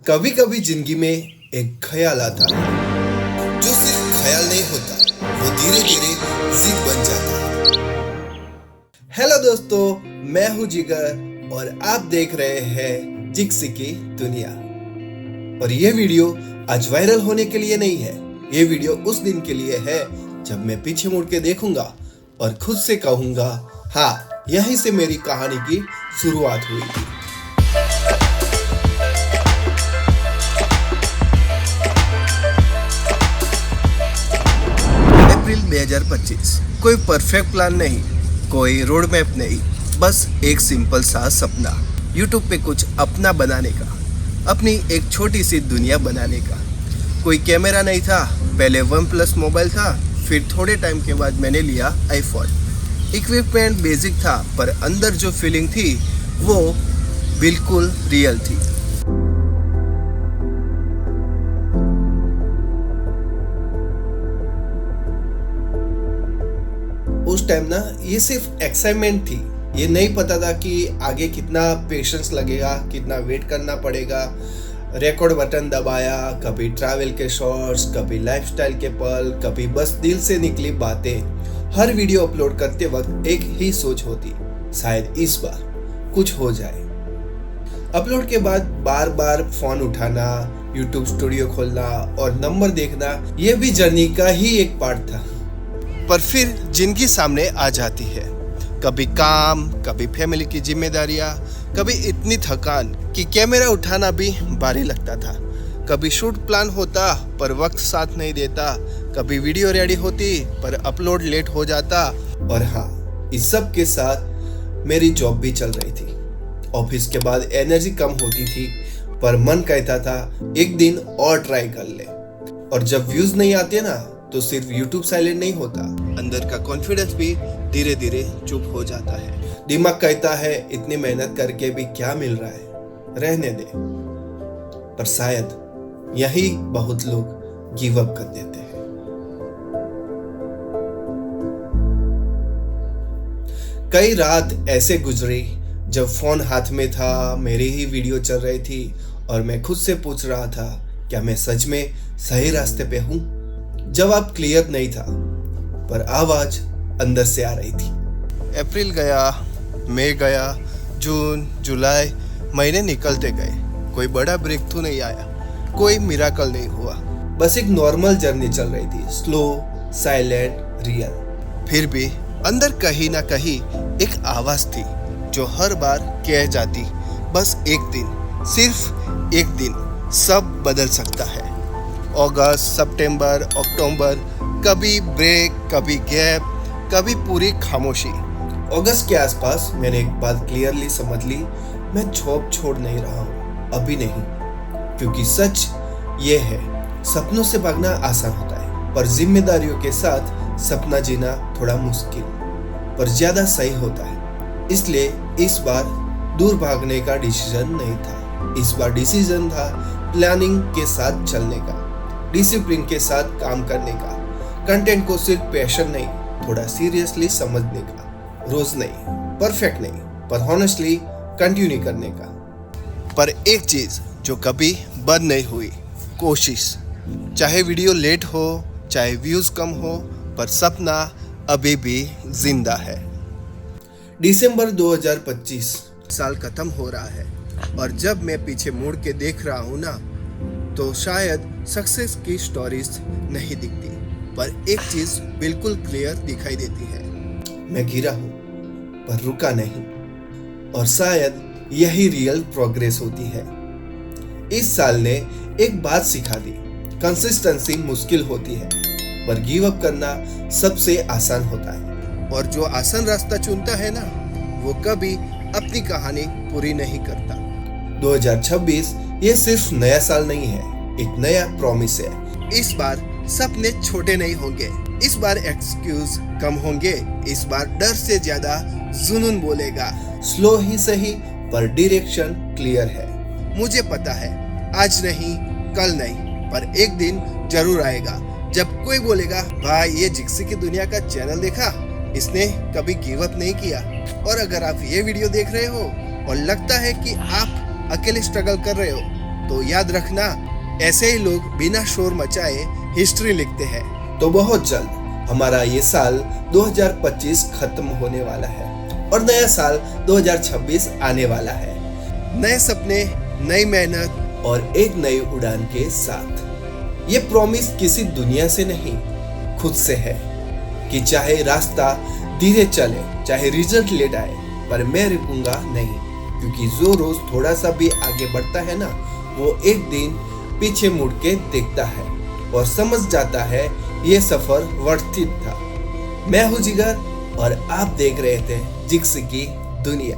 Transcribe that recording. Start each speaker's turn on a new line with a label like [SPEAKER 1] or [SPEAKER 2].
[SPEAKER 1] कभी कभी जिंदगी में एक ख्याल आता है जो सिर्फ ख्याल नहीं होता, वो धीरे धीरे जिद बन जाता है। हेलो दोस्तों, मैं हूं जिगर और आप देख रहे हैं जिक्सी की दुनिया। और ये वीडियो आज वायरल होने के लिए नहीं है, ये वीडियो उस दिन के लिए है जब मैं पीछे मुड़ के देखूंगा और खुद से कहूंगा, हाँ, यहीं से मेरी कहानी की शुरुआत हुई थी। अप्रैल 2025। कोई परफेक्ट प्लान नहीं, कोई रोड मैप नहीं, बस एक सिंपल सा सपना, यूट्यूब पे कुछ अपना बनाने का, अपनी एक छोटी सी दुनिया बनाने का। कोई कैमरा नहीं था, पहले OnePlus मोबाइल था, फिर थोड़े टाइम के बाद मैंने लिया आईफोन। इक्विपमेंट बेसिक था, पर अंदर जो फीलिंग थी वो बिल्कुल रियल थी। उस टाइम ना ये सिर्फ एक्साइटमेंट थी, ये नहीं पता था कि आगे कितना पेशेंस लगेगा, कितना वेट करना पड़ेगा। रिकॉर्ड बटन दबाया, कभी ट्रैवल के शॉट्स, कभी लाइफस्टाइल के पल, कभी बस दिल से निकली बातें। हर वीडियो अपलोड करते वक्त एक ही सोच होती, शायद इस बार कुछ हो जाए। अपलोड के बाद बार बार फोन उठाना, यूट्यूब स्टूडियो खोलना और नंबर देखना, ये भी जर्नी का ही एक पार्ट था। पर फिर जिंदगी सामने आ जाती है, कभी काम, कभी फैमिली की जिम्मेदारियां, कभी इतनी थकान कि कैमरा उठाना भी भारी लगता था। कभी शूट प्लान होता पर वक्त साथ नहीं देता, कभी वीडियो रेडी होती पर अपलोड लेट हो जाता। और हाँ, इस सब के साथ मेरी जॉब भी चल रही थी। ऑफिस के बाद एनर्जी कम होती थी, पर मन कहता था एक दिन और ट्राई कर ले। और जब व्यूज नहीं आते ना, तो सिर्फ यूट्यूब साइलेंट नहीं होता, अंदर का कॉन्फिडेंस भी धीरे धीरे चुप हो जाता है। दिमाग कहता है इतनी मेहनत करके भी क्या मिल रहा है, रहने दे। पर शायद यही बहुत लोग गिव अप कर देते हैं। कई रात ऐसे गुजरी जब फोन हाथ में था, मेरी ही वीडियो चल रही थी और मैं खुद से पूछ रहा था, क्या मैं सच में सही रास्ते पे हूं? जवाब क्लियर नहीं था, पर आवाज अंदर से आ रही थी। अप्रैल गया, मई गया, जून, जुलाई, महीने निकलते गए। कोई बड़ा ब्रेक थ्रू नहीं आया, कोई मिराकल नहीं हुआ, बस एक नॉर्मल जर्नी चल रही थी, स्लो, साइलेंट, रियल। फिर भी अंदर कहीं ना कहीं एक आवाज थी जो हर बार कह जाती, बस एक दिन, सिर्फ एक दिन सब बदल सकता है। अगस्त, सितंबर, अक्टूबर, कभी ब्रेक, कभी गैप, कभी पूरी खामोशी। अगस्त के आसपास मैंने एक बात क्लियरली समझ ली, मैं जॉब छोड़ नहीं रहा हूँ, अभी नहीं। क्योंकि सच ये है, सपनों से भागना आसान होता है, पर जिम्मेदारियों के साथ सपना जीना थोड़ा मुश्किल, पर ज्यादा सही होता है। इसलिए इस बार दूर भागने का डिसीजन नहीं था, इस बार डिसीजन था प्लानिंग के साथ चलने का, डिसिप्लिन के साथ काम करने का, कंटेंट को सिर्फ पैशन नहीं, थोड़ा सीरियसली समझने का, रोज नहीं, परफेक्ट नहीं, पर हॉनेस्टली कंटिन्यू करने का। पर एक चीज जो कभी बंद नहीं हुई, कोशिश। चाहे वीडियो लेट हो, चाहे व्यूज कम हो, पर सपना अभी भी जिंदा है। दिसंबर 2025, साल खत्म हो रहा है और जब मैं पीछे मुड़ के देख रहा हूँ ना, तो शायद सक्सेस की स्टोरीज नहीं दिखती, पर एक चीज बिल्कुल क्लियर दिखाई देती है, मैं गिरा हूं पर रुका नहीं। और शायद यही रियल प्रोग्रेस होती है। इस साल ने एक बात सिखा दी, कंसिस्टेंसी मुश्किल होती है, पर गिव अप करना सबसे आसान होता है। और जो आसान रास्ता चुनता है ना, वो कभी अपनी कहानी पूरी नहीं करता। 2026 ये सिर्फ नया साल नहीं है, एक नया प्रॉमिस है। इस बार सपने छोटे नहीं होंगे, इस बार एक्सक्यूज कम होंगे, इस बार डर से ज्यादा जुनून बोलेगा। स्लो ही सही, पर डायरेक्शन क्लियर है। मुझे पता है आज नहीं, कल नहीं, पर एक दिन जरूर आएगा जब कोई बोलेगा, भाई ये जिक्सी की दुनिया का चैनल देखा, इसने कभी गिव अप नहीं किया। और अगर आप ये वीडियो देख रहे हो और लगता है कि आप अकेले स्ट्रगल कर रहे हो, तो याद रखना, ऐसे ही लोग बिना शोर मचाए हिस्ट्री लिखते हैं। तो बहुत जल्द हमारा ये साल 2025 खत्म होने वाला है और नया साल 2026 आने वाला है, नए सपने, नई मेहनत और एक नई उड़ान के साथ। ये प्रॉमिस किसी दुनिया से नहीं, खुद से है कि चाहे रास्ता धीरे चले, चाहे रिजल्ट लेट आए, पर मैं रुकूंगा नहीं, क्योंकि जो रोज थोड़ा सा भी आगे बढ़ता है ना, वो एक दिन पीछे मुड़ के देखता है और समझ जाता है ये सफर वर्थ इट था। मैं हूँ जिगर और आप देख रहे थे जिग्स की दुनिया।